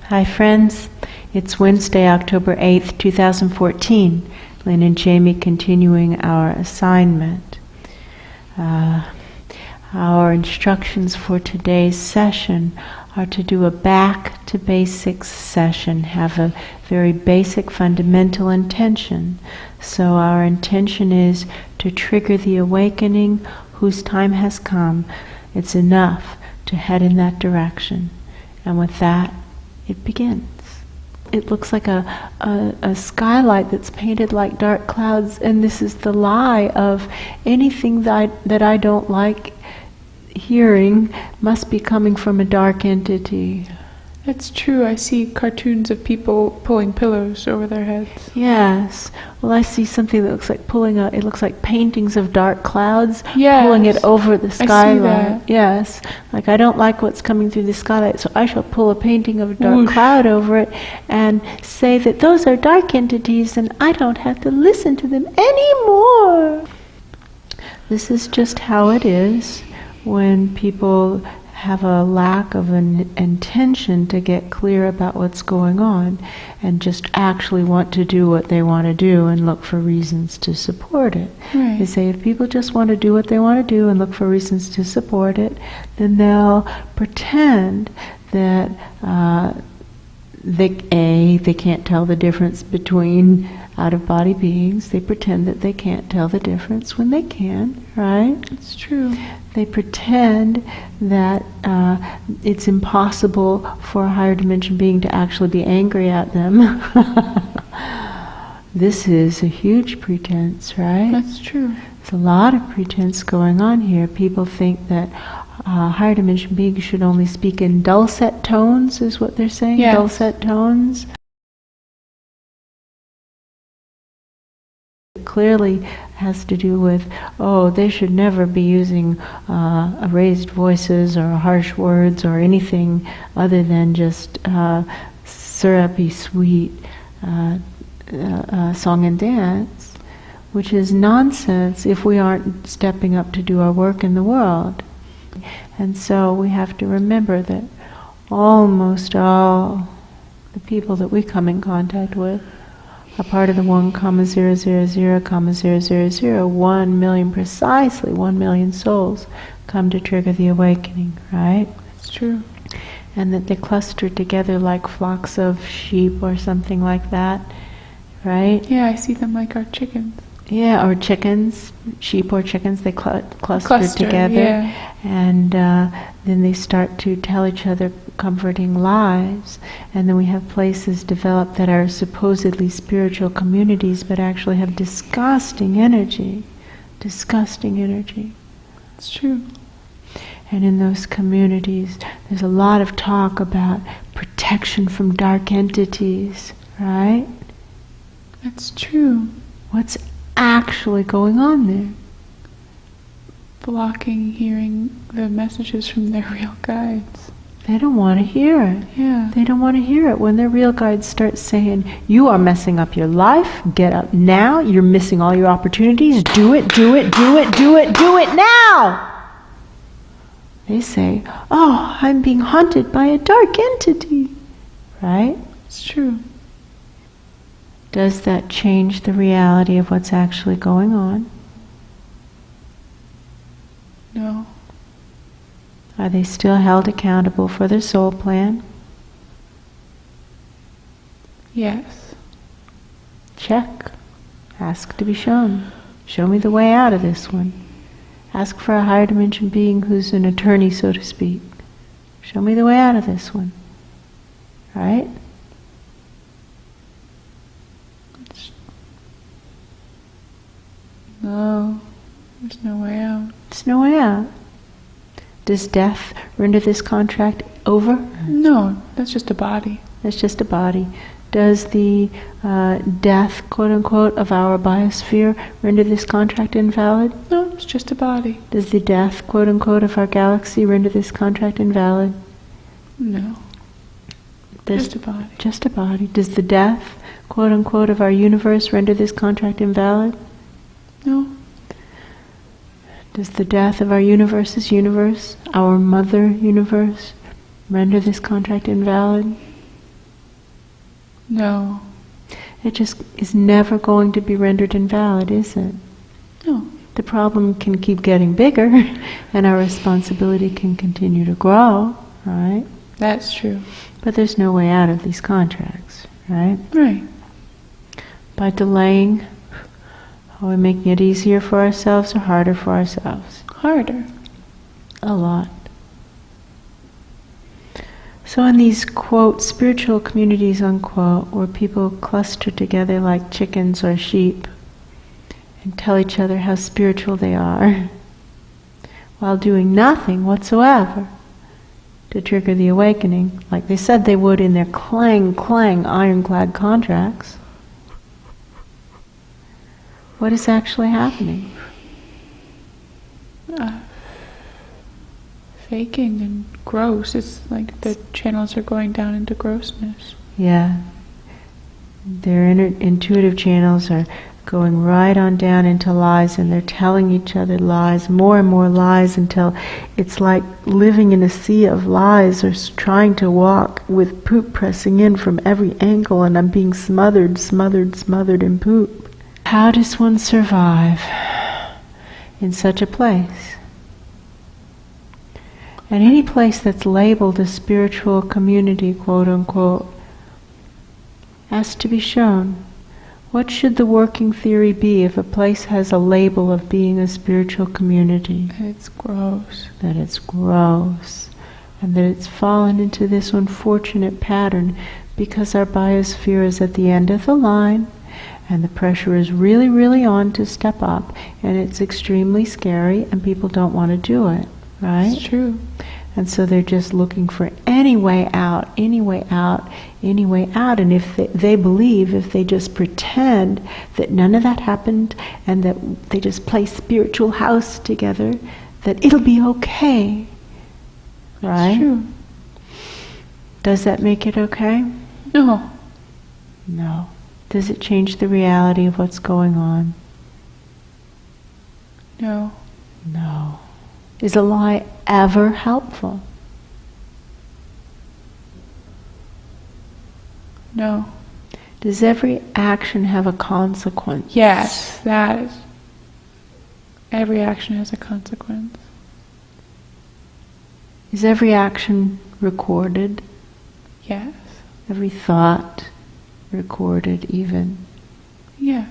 Hi friends, it's Wednesday, October 8th, 2014. Lynn and Jamie continuing our assignment. Our instructions for today's session are to do a back to basics session, have a very basic fundamental intention. So our intention is to trigger the awakening whose time has come. It's enough to head in that direction. And with that, it begins. It looks like a skylight that's painted like dark clouds, and this is the lie of anything that I don't like hearing must be coming from a dark entity. That's true. I see cartoons of people pulling pillows over their heads. Yes. Well, I see something that looks like it looks like paintings of dark clouds, yes. Pulling it over the skylight. I see that. Yes. Like, I don't like what's coming through the skylight, so I shall pull a painting of a dark Whoosh. cloud over it and say that those are dark entities and I don't have to listen to them anymore. This is just how it is when people have a lack of an intention to get clear about what's going on and just actually want to do what they want to do and look for reasons to support it. Right. They say if people just want to do what they want to do and look for reasons to support it, then they'll pretend that they can't tell the difference between out-of-body beings. They pretend that they can't tell the difference when they can, right? It's true. They pretend that it's impossible for a higher dimension being to actually be angry at them. This is a huge pretense, right? That's true. There's a lot of pretense going on here. People think that higher dimension beings should only speak in dulcet tones, is what they're saying? Yes. Dulcet tones. Clearly has to do with, they should never be using raised voices or harsh words or anything other than just syrupy, sweet song and dance, which is nonsense if we aren't stepping up to do our work in the world. And so we have to remember that almost all the people that we come in contact with a part of the 1,000,000, 1 million, precisely 1 million souls come to trigger the awakening, right? That's true. And that they cluster together like flocks of sheep or something like that, right? Yeah, I see them like our chickens. Yeah, or chickens, sheep or chickens, they cluster together. Yeah. And then they start to tell each other comforting lies. And then we have places developed that are supposedly spiritual communities but actually have disgusting energy. Disgusting energy. It's true. And in those communities, there's a lot of talk about protection from dark entities, right? That's true. What's actually going on there? Blocking hearing the messages from their real guides. They don't want to hear it. Yeah. They don't want to hear it. When their real guides start saying, you are messing up your life, get up now, you're missing all your opportunities, do it, do it, do it, do it, do it now! They say, I'm being haunted by a dark entity. Right? It's true. Does that change the reality of what's actually going on? No. Are they still held accountable for their soul plan? Yes. Check. Ask to be shown. Show me the way out of this one. Ask for a higher dimension being who's an attorney, so to speak. Show me the way out of this one. Right? No. There's no way out. There's no way out. Does death render this contract over? No, that's just a body. That's just a body. Does the death, quote-unquote, of our biosphere render this contract invalid? No, it's just a body. Does the death, quote-unquote, of our galaxy render this contract invalid? No. Just a body. Just a body. Does the death, quote-unquote, of our universe render this contract invalid? No. Does the death of our universe's universe, our mother universe, render this contract invalid? No. It just is never going to be rendered invalid, is it? No. The problem can keep getting bigger, and our responsibility can continue to grow, right? That's true. But there's no way out of these contracts, right? Right. By delaying, are we making it easier for ourselves or harder for ourselves? Harder. A lot. So in these, quote, spiritual communities, unquote, where people cluster together like chickens or sheep and tell each other how spiritual they are, while doing nothing whatsoever to trigger the awakening, like they said they would in their clang, ironclad contracts, what is actually happening? Faking and gross. It's like the channels are going down into grossness. Yeah. Their intuitive channels are going right on down into lies, and they're telling each other lies, more and more lies, until it's like living in a sea of lies, or trying to walk with poop pressing in from every angle, and I'm being smothered in poop. How does one survive in such a place? And any place that's labeled a spiritual community, quote unquote, has to be shown. What should the working theory be if a place has a label of being a spiritual community? It's gross. That it's gross. And that it's fallen into this unfortunate pattern because our biosphere is at the end of the line, and the pressure is really, really on to step up, and it's extremely scary, and people don't want to do it. Right? It's true. And so they're just looking for any way out. And if they believe, if they just pretend that none of that happened, and that they just play spiritual house together, that it'll be okay. Right? It's true. Does that make it okay? No. No. Does it change the reality of what's going on? No. No. Is a lie ever helpful? No. Does every action have a consequence? Yes, that is. Every action has a consequence. Is every action recorded? Yes. Every thought recorded even? Yeah.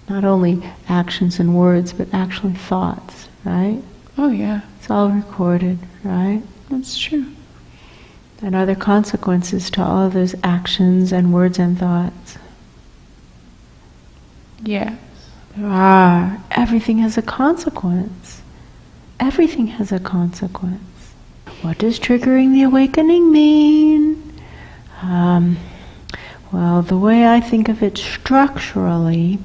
Not only actions and words, but actually thoughts, right? Oh yeah. It's all recorded, right? That's true. And are there consequences to all of those actions and words and thoughts? Yes. There are. Everything has a consequence. Everything has a consequence. What does triggering the awakening mean? Well, the way I think of it structurally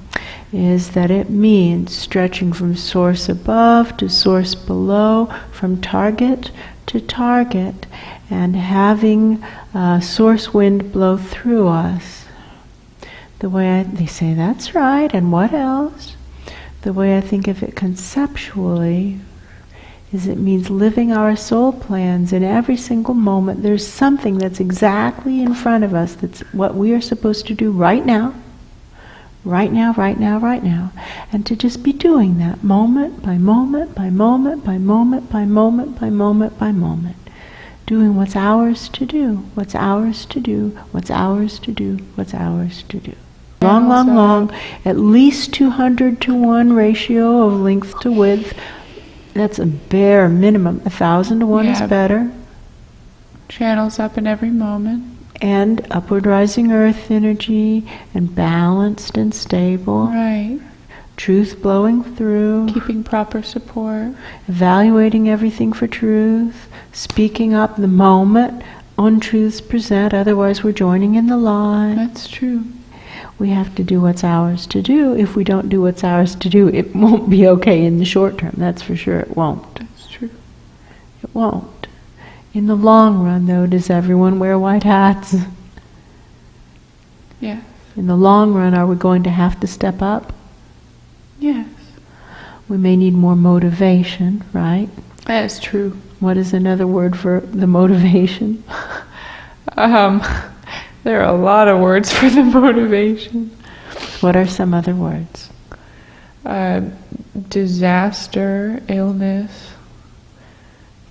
is that it means stretching from source above to source below, from target to target, and having source wind blow through us. The way they say that's right, and what else? The way I think of it conceptually is it means living our soul plans in every single moment. There's something that's exactly in front of us that's what we are supposed to do right now. Right now, and to just be doing that moment by moment, doing what's ours to do, long, at least 200 to 1 ratio of length to width. That's a bare minimum. 1,000 to 1 is better. Channels up in every moment. And upward rising earth energy, and balanced and stable. Right. Truth blowing through. Keeping proper support. Evaluating everything for truth. Speaking up the moment untruths present, otherwise we're joining in the lie. That's true. We have to do what's ours to do. If we don't do what's ours to do, it won't be okay in the short term. That's for sure, it won't. That's true. It won't. In the long run, though, does everyone wear white hats? Yes. In the long run, are we going to have to step up? Yes. We may need more motivation, right? That is true. What is another word for the motivation? There are a lot of words for the motivation. What are some other words? Disaster, illness,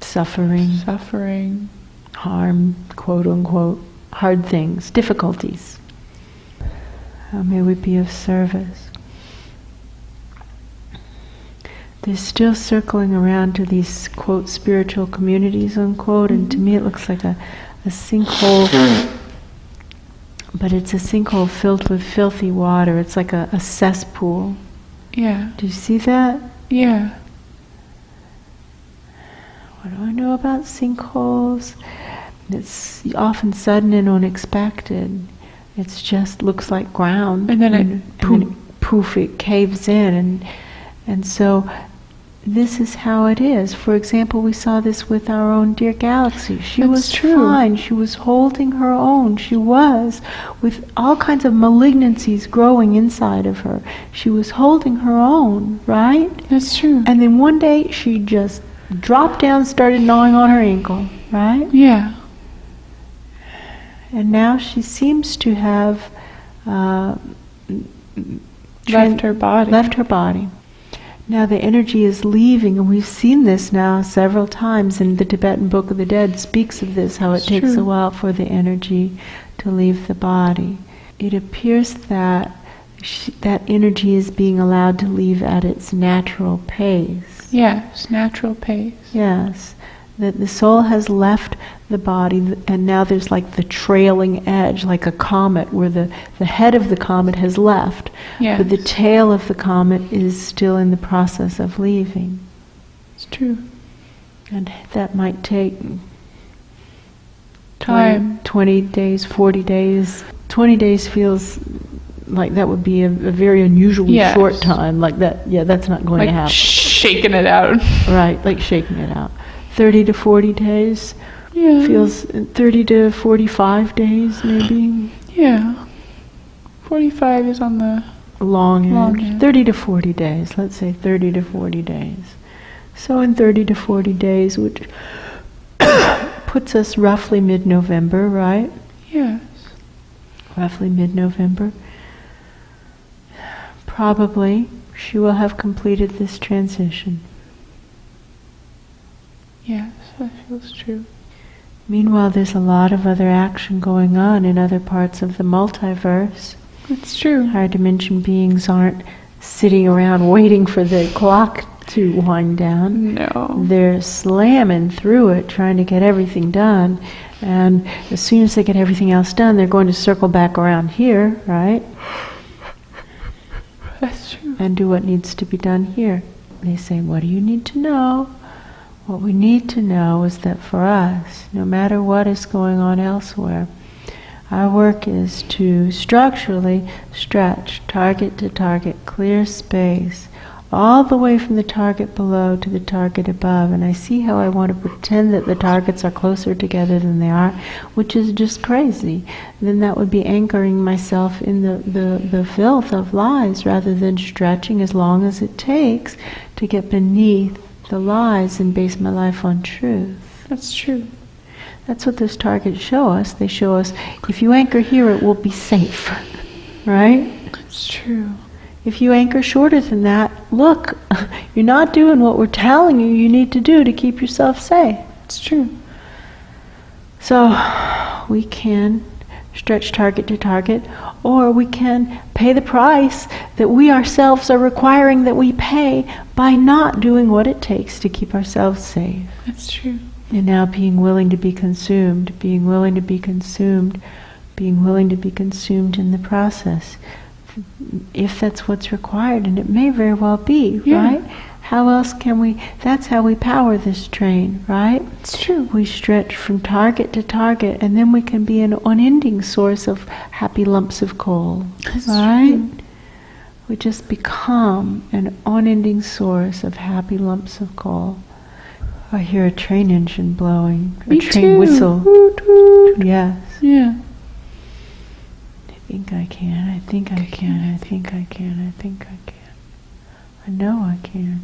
Suffering, harm, quote unquote, hard things, difficulties. How may we be of service? They're still circling around to these, quote, spiritual communities, unquote, and to me it looks like a sinkhole, but it's a sinkhole filled with filthy water. It's like a cesspool. Yeah. Do you see that? Yeah. What do I know about sinkholes? It's often sudden and unexpected. It's just looks like ground, And then poof, it caves in, and so this is how it is. For example, we saw this with our own dear Galaxy. She was fine. She was holding her own. She was, with all kinds of malignancies growing inside of her. She was holding her own, right? That's true. And then one day she just dropped down, started gnawing on her ankle, right? Yeah. And now she seems to have Left her body. Now the energy is leaving, and we've seen this now several times, and the Tibetan Book of the Dead speaks of this, how it takes a while for the energy to leave the body. It appears that that energy is being allowed to leave at its natural pace. Yes, natural pace. Yes, that the soul has left the body, and now there's like the trailing edge, like a comet, where the head of the comet has left, but the tail of the comet is still in the process of leaving. It's true. And that might take time. 20 days, 40 days. 20 days feels like that would be a very unusually short time. Like that, that's not going to happen. Shaking it out. Right, like shaking it out. 30 to 40 days. Yeah. Feels 30 to 45 days, maybe. Yeah. 45 is on the long edge. 30 to 40 days. Let's say 30 to 40 days. So in 30 to 40 days, which puts us roughly mid-November, right? Yes. Roughly mid-November. Probably she will have completed this transition. Yes, that feels true. Meanwhile, there's a lot of other action going on in other parts of the multiverse. It's true. Higher dimension beings aren't sitting around waiting for the clock to wind down. No. They're slamming through it, trying to get everything done. And as soon as they get everything else done, they're going to circle back around here, right? That's true. And do what needs to be done here. They say, what do you need to know? What we need to know is that for us, no matter what is going on elsewhere, our work is to structurally stretch target to target, clear space, all the way from the target below to the target above. And I see how I want to pretend that the targets are closer together than they are, which is just crazy. Then that would be anchoring myself in the filth of lies, rather than stretching as long as it takes to get beneath the lies and base my life on truth. That's true. That's what those targets show us. They show us, if you anchor here, it will be safe. Right? That's true. If you anchor shorter than that, look, you're not doing what we're telling you need to do to keep yourself safe. It's true. So we can stretch target to target, or we can pay the price that we ourselves are requiring that we pay by not doing what it takes to keep ourselves safe. That's true. And now being willing to be consumed, being willing to be consumed, being willing to be consumed in the process. If that's what's required, and it may very well be, right? How else can we, that's how we power this train, right? It's true. We stretch from target to target, and then we can be an unending source of happy lumps of coal, That's right? true. We just become an unending source of happy lumps of coal. I hear a train engine blowing, a train whistle. Woot, woot. Yes. Yeah. I think I can, I think I can, I think I can, I think I can. I know I can.